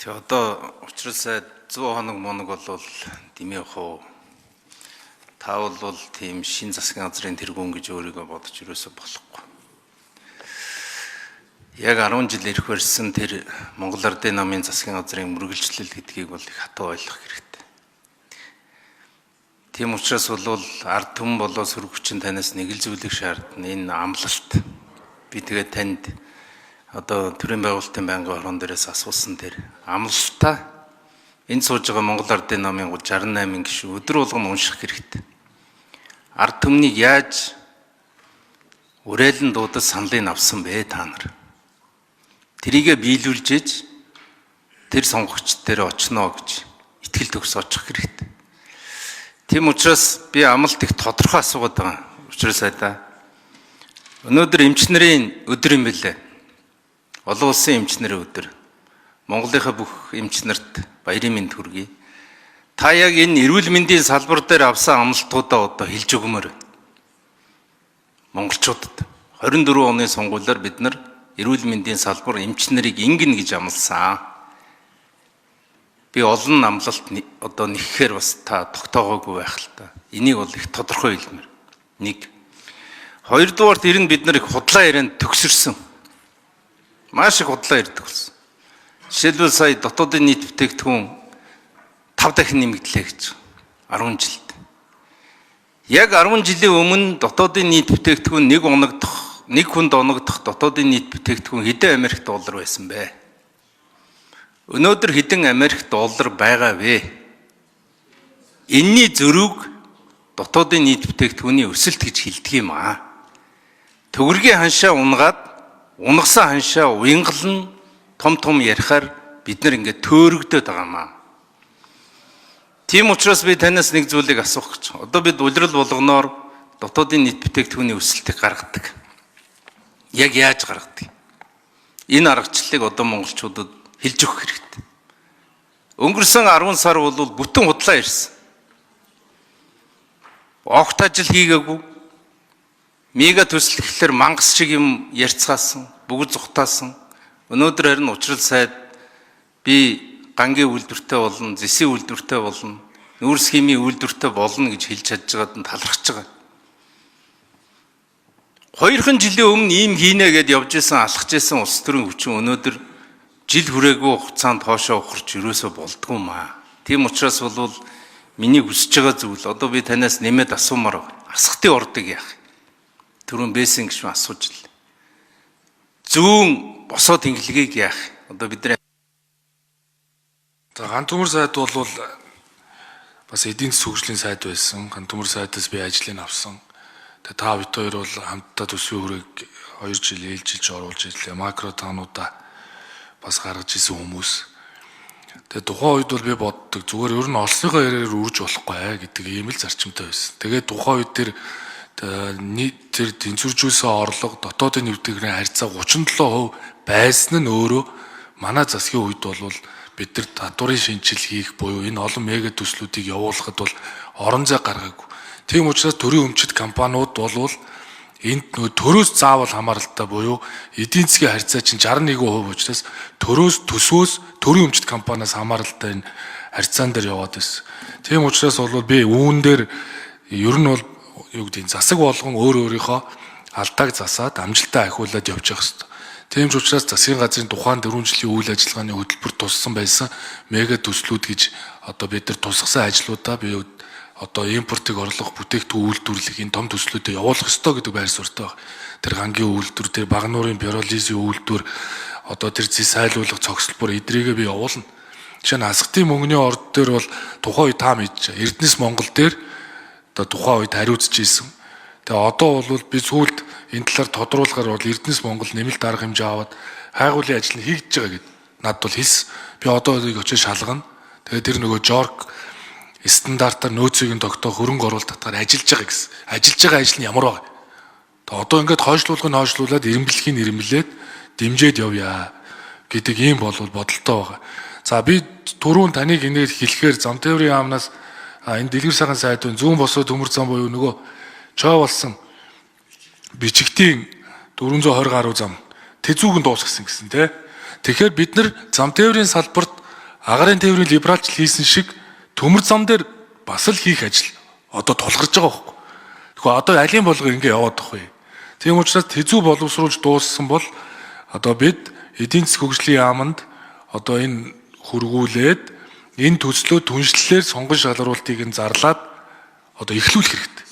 Тэгээ одоо учрал сайд 100 хоног моног бол димээх уу. Та бол тийм шин засгийн газрын тэргүүн гэж өөрийгөө бодож юусоо болохгүй. Яг 10 жил ирэх барьсан тэр Монгол Ардын намын засгийн газрын мөргөлжлөл гэдгийг бол их хатуу ойлгох хэрэгтэй. Тийм учраас бол ард түмэн болоо сөрөгчин танаас нэг л зүйлийг шаардна. Энэ амлалт. Би тэгээд танд одоо төрийн байгуулалтын байнгын орон дээрээс асуусан тэр амлалтаа энэ сууж байгаа Монгол Ардын намын 68 гишүүн өдөр болгон унших хэрэгтэй. Ард түмнийг яаж урайлан дуудаж саналыг авсан бэ та нар? Тэрийгэ биелүүлж ээж тэр сонгогчд дээр очно гэж итгэл төгс очих хэрэгтэй. Тийм учраас би амлалт их тодорхой асуугаад байгаа. Учраас сайдаа өнөөдөр эмчнэрийн өдөр юм билээ. Олон улсын эмчнэрийн өдөр. Монголынхаа бүх эмчнэрт баярын мэнд хүргэе. Та яг энэ эрүүл мэндийн салбар дээр авсан амлалтуудаа одоо хэлж өгмөр. Монголчуудад 24 оны сонгуулиар бид нар эрүүл мэндийн салбар эмчнэрийг ингэнэ гэж амласан. Би олон амлалт одоо нэххээр бас та тогтоогоогүй байх л та. Энийг бол их тодорхой хэлмээр. Нэг. Хоёрдугаарт ирнэ бид нар их худлаа ярианд төгсөрсөн. Маш их худлаа ярьдаг болсон. Жишээлбэл сая дотоодын нийт бүтээгдэхүүн 5 дахин нэмэгдлээ гэж 10 жилд. Яг 10 жилийн өмнө дотоодын нийт бүтээгдэхүүн нэг хүнд оногдох дотоодын нийт бүтээгдэхүүн хэдэн Америк доллар байсан бэ? Өнөөдөр хэдэн Америк доллар байгаа вэ? Энэний зөрүүг дотоодын нийт бүтээгдэхүүний өсөлт гэж хэлдэг юм аа. Төгрөгийн ханшаа унгаад унагсан ханшаа уянгалан том ярихаар бид нар ингээд төөрөгдөд байгаа юм аа. Тийм учраас би танаас нэг зүйлийг асуух гэж. Одоо бид улирал болгоноор дотоодын нийт бүтээгдэхүүний өсөлтийг гаргадаг. Яг яаж гаргадаг? Энэ аргачлалыг одоо монголчуудад хэлж өгөх хэрэгтэй. Өнгөрсөн 10 сар бол бүтэн худлаа ирсэн. Огт ажил хийгээгүй. Мега төсөл гэхэлэр мангас шиг юм ярьцгаасан, бүгд зүхтаасан. Өнөөдөр харин учрал сайд би гангийн үйлдвэртэй болно, зэсийн үйлдвэртэй болно, нүүрс химийн үйлдвэртэй болно гэж хэлж чадж байгаад нь талархаж байгаа. 2 жилийн өмнө ийм хийнэ гэд явж исэн, алхаж исэн улс төрийн хүчин өнөөдөр жил хүрээгүй хугацаанд хоошоо ухарч юусоо болдгоо маа. Тийм учраас бол миний хүсэж байгаа зүйл одоо би танаас нэмээд асуумаар байна. Асхтын ордог яах? Түрүүн бэсэн гişүн асууж л. Зүүн босоод тэнглэгийг яах? Одоо бид нар Ган төмөр сайд бол бас эдийн засгийн хөгжлийн сайд байсан. Ган төмөр сайдаас би ажлыг авсан. Тэгээ та бид хоёр бол хамтдаа төсвийн хөрөг 2 жил ээлжилж оруулж ирлээ. Макро таануудаа бас гаргаж исэн хүмүүс. Тэгээ тухайн үед бол би боддог зүгээр ер нь олсныхоо яриаар үрж болохгүй гэдэг ийм л зарчимтай байсан. Тэгээ тухайн үед тэр тэнцвэржүүлсэн орлого дотоодын нэвтрэгний харьцаа 37% байсан нь өөрөө манай засгийн үед бол бид нар татварын шинжил хийх буюу энэ олон мега төслүүдийг явуулахад бол орон зай гаргаагүй. Тийм учраас төрийн өмчит компаниуд бол энд төрөөс заавал хамааралтай буюу эдийн засгийн харьцаа чинь 61% учраас төсвөөс төрийн өмчит компаниас хамааралтай энэ харьцаан дээр яваад байсан. Тийм учраас бол би үүн дээр ер нь бол юу гэдэг засаг болгон өөрийнхөө алдааг засаад амжилтаа ахиулаад явж явах хэрэгтэй. Тийм ч учраас засгийн газрын тухайн 4 жилийн үйл ажиллагааны хөтөлбөр туссан байсан мега төслүүд гэж одоо бид нар тусгасан ажлуудаа би одоо импортыг орлох бүтээгдэхүүн үйлдвэрлэхийн том төслүүдэд явуулах ёстой гэдэг байр суурьтай байна. Тэр гангийн үйлдвэр, тэр багнуурын пиролизийн үйлдвэр, одоо тэр зэсайлуулах цогцлбор эдрийгээ би явуулна. Жишээ нь асхтын мөнгөний орд дээр бол тухайн үед та мэдж Эрдэнэс Монгол дээр одоо тухайн үед хариуцж ийсэн. Тэгээ одоо бол би сүүлд энэ талаар тодруулахаар бол Эрдэнэс Монгол нэмэлт арга хэмжээ аваад хайгуулын ажил нь хийгдэж байгаа гэд надад бол хэлсэн. Би одоо нэг очиж шалгана. Тэгээ тэр нөгөө Жорк стандартаар нөөцийг нь тогтоох хөрөнгө оруулалт татгаар ажиллаж байгаа гэсэн. Ажиллаж байгаа ажил нь ямар баг? Тэгээ одоо ингээд хойшлуулаад ирэмблэхийн ирэмблээд дэмжиж явъя гэдэг ийм бодолтой байгаа. За би түрүүн таныг энээр хэлэхээр зам тээврийн яамнаас энэ дэлгэр сайхан сайдын зүүн босоо төмөр зам буюу нөгөө чоо болсон бичигтийн 420 гаруй зам тэзүүгэн дуусгасан гэсэн тий. Тэгэхээр бид нар зам тээврийн салбарт Агарын тээврийн либералч хийсэн шиг төмөр зам дээр бас л хийх ажил одоо тулгарч байгаа байхгүй. Тэгэхээр одоо алийн болгоо ингэ яваад байгаа вэ? Тийм учраас тэзүү боловсруулж дууссан бол одоо бид эдийн засгийн хөгжлийн яамд одоо энэ хөргүүлээд энэ төслөө түншлэлээр сонгон шалруултыг нь зарлаад одоо эхлүүлэх хэрэгтэй.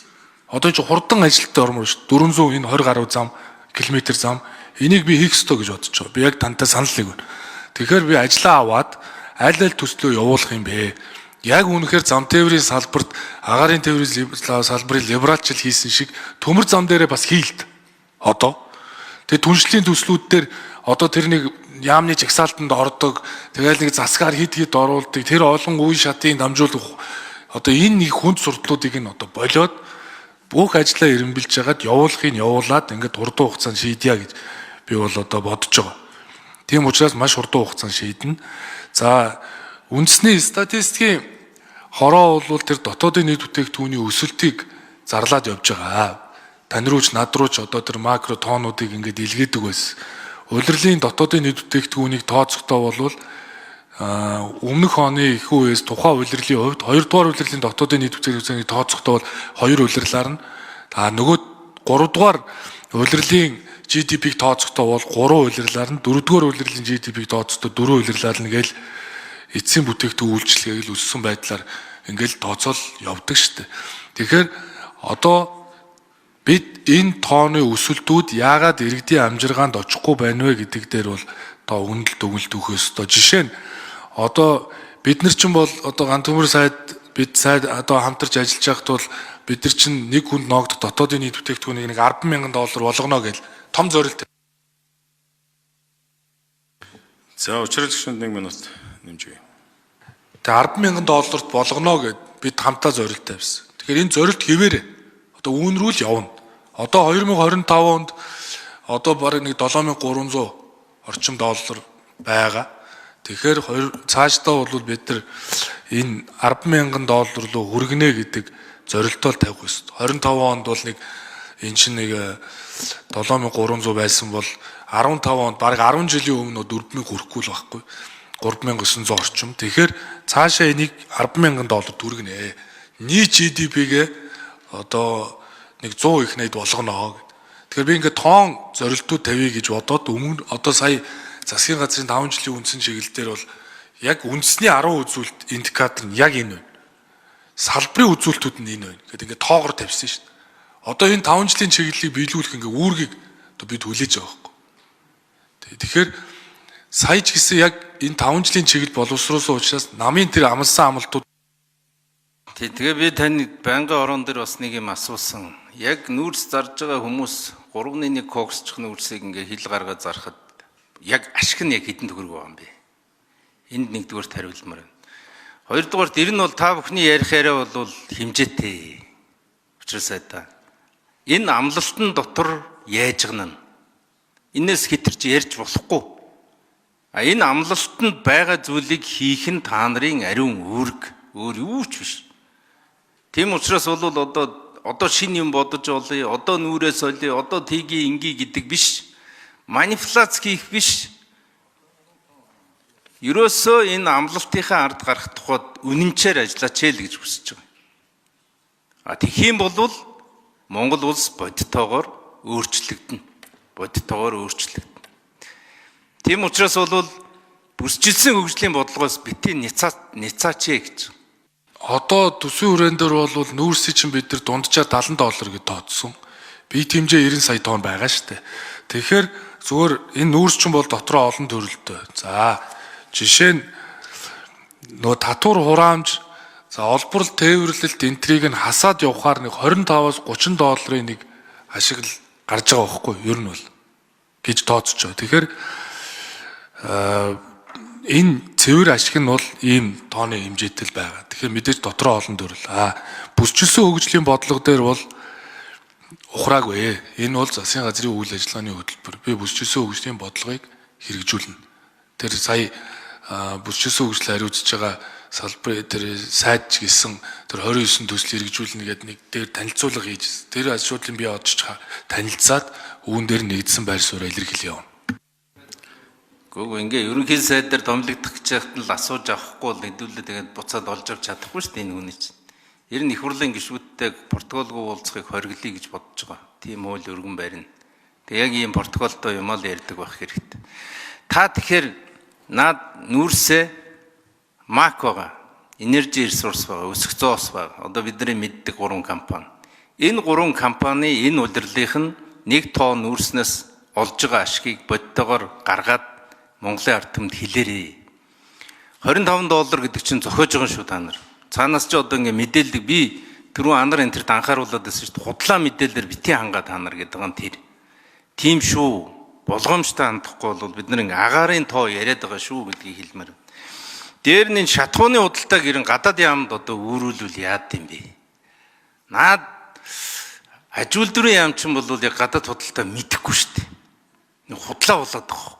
Одоо энэ хурдан ажилтны ормор шүү. 400 энэ 20 гаруй зам, километр зам энийг би хийх ёстой гэж бодож байгаа. Би яг тантай санал нэг байна. Тэгэхээр би ажиллаа аваад аль төслөө явуулах юм бэ? Яг үнэхээр зам тээврийн салбарт агарын тээврийн салбарын либералчл хийсэн шиг төмөр зам дээрээ бас хийлд. Одоо тэгээ түншлэлийн төслүүд дээр одоо тэр нэг яамны жагсаалтанд ордог, тэгэл нэг засгаар хид оруулдаг, тэр олон үе шатын дамжуулах одоо энэ нэг хүнд сурдлуудыг нь одоо болоод бүх ажлаа эренбилж хагаад явуулахыг явуулаад ингээд хурдан хугацаанд шийдъя гэж би бол одоо бодож байгаа. Тийм учраас маш хурдан хугацаанд шийднэ. За үндэсний статистикийн хороо бол тэр дотоодын нийт бүтээгдэхүүний өсөлтийг зарлаад явж байгаа. Тань рууч над рууч одоо тэр макро тоонуудыг ингээд илгээдэг байсан. Улирлын дотоодын нийт бүтээгдэхүүнийг тооцохдоо бол өмнөх оны их үеэс тухайн улирлын хувьд 2 дугаар улирлын дотоодын нийт бүтээгдэхүүнийг тооцохдоо бол 2 улирлаар нь нөгөө 3 дугаар улирлын GDP-г тооцохдоо бол 3 улирлаар нь 4 дугаар улирлын GDP-г тооцохдоо 4 улирлаар нь гээл эцсийн бүтээгдэхүүн үйлчлэгийг л өссөн байдлаар ингээл тооцоол явдаг штэ. Тэгэхээр одоо бид энэ тооны өсөлтүүд яагаад иргэдийн амжиргаанд очихгүй байна вэ гэдэг дээр бол одоо үнэлт өгүүлт өгөх ёстой. Жишээ нь одоо бид нар чинь бол одоо ганц төмөр сайд бид сайд одоо хамтарч ажиллаж байхад бол бид нар чинь нэг хүнд ногдох дотоодын нийт бүтээгдэхүүнийг нэг 10,000 доллар болгоно гэж том зорилт. За учралгчид 1 минут нэмж өгье. Тэгээ 10,000 долларт болгоно гэд бид хамтаа зорилт тавьсан. Тэгэхээр энэ зорилт хэвээрээ одоо үүнрүүл явна. Одоо 2025 онд одоо бараг нэг 7,300 орчим доллар байгаа. Тэгэхээр цаашдаа бол бид нар энэ 10,000 доллар руу хүргэнэ гэдэг зорилтоо тавих ёстой. 25 онд бол нэг энэ чинь нэг 7,300 байсан бол 15 онд бараг 10 жилийн өмнө 4,000 хүрэхгүй л байхгүй. 3,900 орчим. Тэгэхээр цаашаа энийг 10,000 доллар түргэнэ. Нийт GDP-гээ одоо нэг 100 их найд болгоно гэд. Тэгэхээр би ингээд тоон зорилтууд тавья гэж бодоод өмнө одоо сая засгийн газрын 5 жилийн үндсэн чиглэлээр бол яг үндэсний 10 үзүүлэлт индикатор нь яг энэ байна. Салбарын үзүүлэлтүүд нь энэ байна. Гэт ингээд тоогоор тавьсан шүү дээ. Одоо энэ 5 жилийн чиглэлийг биелүүлэх ингээ үүргийг одоо бид хүлээж байгаа байхгүй. Тэгэхээр сая ч гэсэн яг энэ 5 жилийн чиглэл боловсруулсан учраас намын тэр амлсан амлалтууд Тэгээ би таны байнгын орон дээр бас нэг юм асуусан. Яг нүүрс зарж байгаа хүмүүс 3.1 коксчих нүүрсийг ингээ хил гаргаад зарахад яг ашиг нь яг хэдэн төгрөг байгаа юм бэ? Энд нэгдүгээр хариулмаар байна. Хоёрдугаар дэр нь бол та бүхний ярих яриа бол хэмжээтэй. Учирсай та. Энэ амлалтын дотор яаж гэнэ? Энээс хэтэрч ярьж болохгүй. Энэ амлалтанд байгаа зүйлийг хийх нь та нарын ариун үүрэг, өөр юу ч биш. Тийм учраас бол одоо шинэ юм бодож олъё, одоо нүрээс олъё, одоо тгий инги гэдэг биш. Манипуляц хийх биш. Ерөөсөө энэ амлалтынхаа ард гарах тухайд үнэнчээр ажиллаач л гэж хүсэж байгаа. Тэгэх юм бол Монгол улс бодитоогоор өөрчлөгдөнө. Бодитоогоор өөрчлөгдөнө. Тийм учраас бол бүсчилсэн хөгжлийн бодлогоос битгий ницаач гэж. Одоо төсвийн хүрээнд дээр бол нүүрсийг чинь бид нар дунджаар 70 доллар гэж тооцсон. Бие хэмжээ 90 сая тонн байгаа шүү дээ. Тэгэхээр зүгээр энэ нүүрс чинь бол дотроо олон төрөлтэй. За жишээ нь нөгөө татвар хураамж, за олборл тээвэрлэлт энтрийг нь хасаад явахаар нэг 25-аас 30 долларын нэг ашигл гарч байгаа байхгүй юу? Ер нь бол гэж тооцож байгаа. Тэгэхээр энэ цэвэр ашиг нь бол ийм тооны хэмжээтэй л байгаа. Тэгэхээр мэдээж дотроо олон төрөл. Бүсчилсэн хөгжлийн бодлого дээр бол ухраагүй. Энэ бол засгийн газрын үйл ажиллагааны хөтөлбөр. Би бүсчилсэн хөгжлийн бодлогыг хэрэгжүүлнэ. Тэр сая бүсчилсэн хөгжлөөр хариуцж байгаа салбарын тэр сайд ч гэсэн тэр 29 төсөл хэрэгжүүлнэ гэдэг нэг дээр танилцуулга хийж. Тэр асуудлыг би одож танилцаад үүн дээр нэгдсэн байр суурь илэрхийлээ явна. Гэхдээ ингээ ерөнхий сайд дээр томилогдох гэж байхад л асууж авахгүй бол хэдүүлээ тэгээд буцаад олж авч чадахгүй шүү дээ энэ хүний чинь. Ер нь их хурлын гишүүдтэй протоколгүй уулзахыг хориглоё гэж бодож байгаа. Тийм үйл өргөн барина. Тэг яг ийм протоколтой юм аа ярьдаг байх хэрэгтэй. Та тэгэхээр наад нүүрсээ МАК байгаа. Energy Resource байгаа, өсөх зоос байгаа. Одоо бидний мэддэг 3 компани. Энэ 3 компани энэ удирлынх нь нэг тоо нүүрснээс олж байгаа ашгийг бодтойгоор гаргаад Монголын ард түмэнд хэлээрээ. $25 гэдэг чинь зохиож байгаа шүү та нар. Цаанаас ч одоо ингээ мэдээлэл би түрүү анар энэ төрт анхааруулад байсан шүү дээ. Худлаа мэдээлэлээр битгий хангаа та нар гэдэг нь тэр. Тийм шүү. Болгоомжтой хандахгүй бол бид нэг агаарын тоо яриад байгаа шүү гэдгийг хэлмээр. Дээр нь шатхууны худалдааг ирэн гадаад яамд одоо өөрүүлвэл яад юм бэ? Наад аж үйлдвэрийн яам чинь бол яг гадаад худалдаа мэдэхгүй шүү дээ. Худлаа болоод байгаа.